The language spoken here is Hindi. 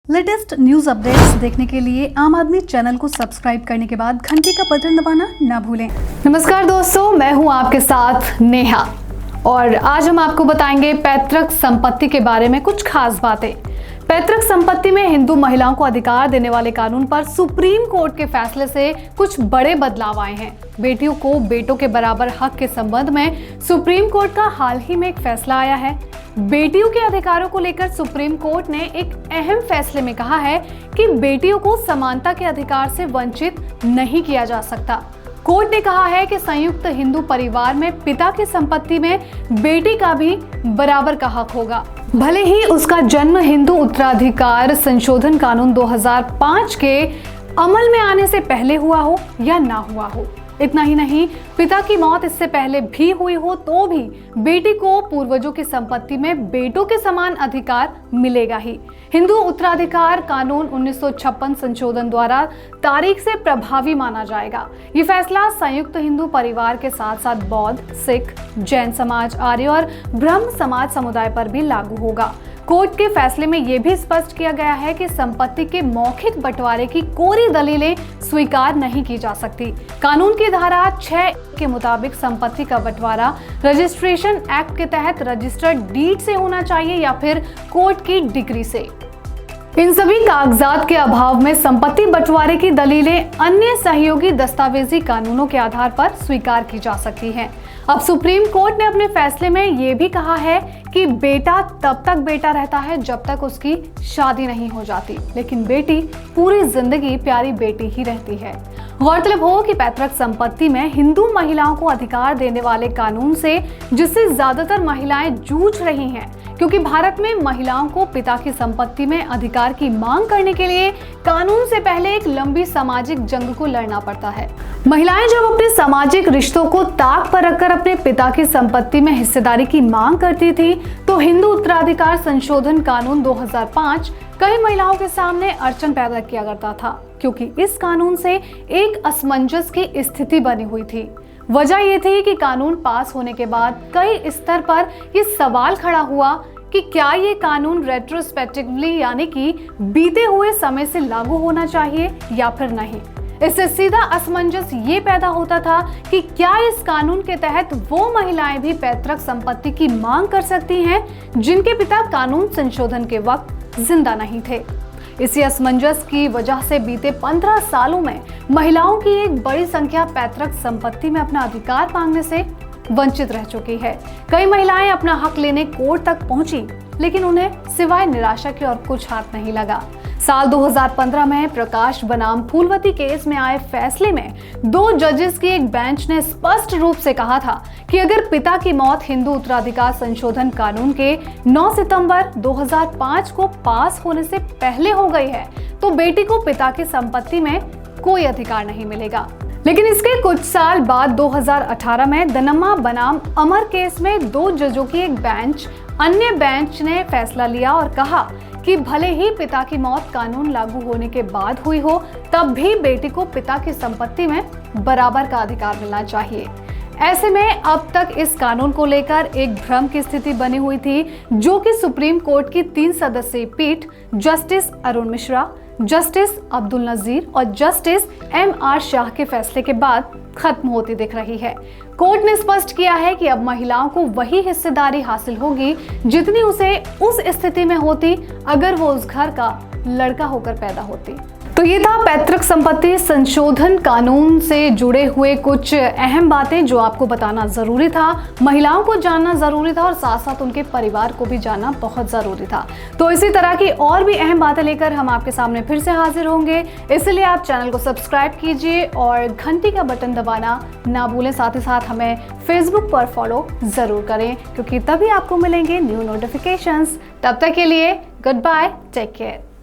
लेटेस्ट न्यूज अपडेट्स देखने के लिए आम आदमी चैनल को सब्सक्राइब करने के बाद घंटी का बटन दबाना ना भूलें। नमस्कार दोस्तों, मैं हूं आपके साथ नेहा और आज हम आपको बताएंगे पैतृक संपत्ति के बारे में कुछ खास बातें। पैतृक संपत्ति में हिंदू महिलाओं को अधिकार देने वाले कानून पर सुप्रीम कोर्ट के फैसले से कुछ बड़े बदलाव आए हैं। बेटियों को बेटों के बराबर हक के संबंध में सुप्रीम कोर्ट का हाल ही में एक फैसला आया है। बेटियों के अधिकारों को लेकर सुप्रीम कोर्ट ने एक अहम फैसले में कहा है कि बेटियों को समानता के अधिकार से वंचित नहीं किया जा सकता। कोर्ट ने कहा है कि संयुक्त हिंदू परिवार में पिता की संपत्ति में बेटी का भी बराबर का हक होगा, भले ही उसका जन्म हिंदू उत्तराधिकार संशोधन कानून 2005 के अमल में आने से पहले हुआ हो या ना हुआ हो। इतना ही नहीं, पिता की मौत इससे पहले भी हुई हो तो भी बेटी को पूर्वजों की संपत्ति में बेटों के समान अधिकार मिलेगा ही। हिंदू उत्तराधिकार कानून 1956 संशोधन द्वारा तारीख से प्रभावी माना जाएगा। ये फैसला संयुक्त हिंदू परिवार के साथ साथ बौद्ध, सिख, जैन समाज, आर्य और ब्रह्म समाज समुदाय पर भी लागू होगा। कोर्ट के फैसले में यह भी स्पष्ट किया गया है कि संपत्ति के मौखिक बंटवारे की कोरी दलीलें स्वीकार नहीं की जा सकती। कानून की धारा 6 के मुताबिक संपत्ति का बंटवारा रजिस्ट्रेशन एक्ट के तहत रजिस्टर्ड डीड से होना चाहिए या फिर कोर्ट की डिग्री से। इन सभी कागजात के अभाव में संपत्ति बंटवारे की दलीलें अन्य सहयोगी दस्तावेजी कानूनों के आधार पर स्वीकार की जा सकती हैं। अब सुप्रीम कोर्ट ने अपने फैसले में ये भी कहा है कि बेटा तब तक बेटा रहता है जब तक उसकी शादी नहीं हो जाती, लेकिन बेटी पूरी जिंदगी प्यारी बेटी ही रहती है। गौरतलब हो कि पैतृक संपत्ति में हिंदू महिलाओं को अधिकार देने वाले कानून से जिससे ज्यादातर महिलाएं जूझ रही हैं, क्योंकि भारत में महिलाओं को पिता की संपत्ति में अधिकार की मांग करने के लिए कानून से पहले एक लंबी सामाजिक जंग को लड़ना पड़ता है। महिलाएं जब अपने सामाजिक रिश्तों को ताक पर रखकर अपने पिता की संपत्ति में हिस्सेदारी की मांग करती थी, तो हिंदू उत्तराधिकार संशोधन कानून 2005 कई महिलाओं के सामने अड़चन पैदा किया करता था, क्योंकि इस कानून से एक असमंजस की स्थिति बनी हुई थी। वजह ये थी कि कानून पास होने के बाद कई स्तर पर ये सवाल खड़ा हुआ कि क्या ये कानून रेट्रोस्पेक्टिवली यानी कि बीते हुए समय से लागू होना चाहिए या फिर नहीं। इससे सीधा असमंजस ये पैदा होता था कि क्या इस कानून के तहत वो महिलाएं भी पैतृक संपत्ति की मांग कर सकती हैं जिनके पिता कानून संशोधन के वक्त जिंदा नहीं थे। इसी असमंजस की वजह से बीते 15 सालों में महिलाओं की एक बड़ी संख्या पैतृक संपत्ति में अपना अधिकार मांगने से वंचित रह चुकी है। कई महिलाएं अपना हक लेने कोर्ट तक पहुंची, लेकिन उन्हें सिवाय निराशा के और कुछ हाथ नहीं लगा। साल 2015 में प्रकाश बनाम फूलवती केस में आए फैसले में 2 जजेस की एक बेंच ने स्पष्ट रूप से कहा था कि अगर पिता की मौत हिंदू उत्तराधिकार संशोधन कानून के 9 सितंबर 2005 को पास होने से पहले हो गई है, तो बेटी को पिता की संपत्ति में कोई अधिकार नहीं मिलेगा। लेकिन इसके कुछ साल बाद 2018 में दनम्मा बनाम अमर केस में 2 जजों की एक अन्य बेंच ने फैसला लिया और कहा कि भले ही पिता की मौत कानून लागू होने के बाद हुई हो, तब भी बेटी को पिता की संपत्ति में बराबर का अधिकार मिलना चाहिए। ऐसे में अब तक इस कानून को लेकर एक भ्रम की स्थिति बनी हुई थी, जो कि सुप्रीम कोर्ट की 3 सदस्यीय पीठ जस्टिस अरुण मिश्रा, जस्टिस अब्दुल नजीर और जस्टिस MR शाह के फैसले के बाद खत्म होती दिख रही है। कोर्ट ने स्पष्ट किया है कि अब महिलाओं को वही हिस्सेदारी हासिल होगी जितनी उसे उस स्थिति में होती अगर वो उस घर का लड़का होकर पैदा होती। तो ये था पैतृक संपत्ति संशोधन कानून से जुड़े हुए कुछ अहम बातें जो आपको बताना जरूरी था, महिलाओं को जानना जरूरी था और साथ साथ उनके परिवार को भी जानना बहुत जरूरी था। तो इसी तरह की और भी अहम बातें लेकर हम आपके सामने फिर से हाजिर होंगे, इसलिए आप चैनल को सब्सक्राइब कीजिए और घंटी का बटन दबाना ना भूलें। साथ ही साथ हमें फेसबुक पर फॉलो जरूर करें, क्योंकि तभी आपको मिलेंगे न्यू नोटिफिकेशंस। तब तक के लिए गुड बाय, टेक केयर।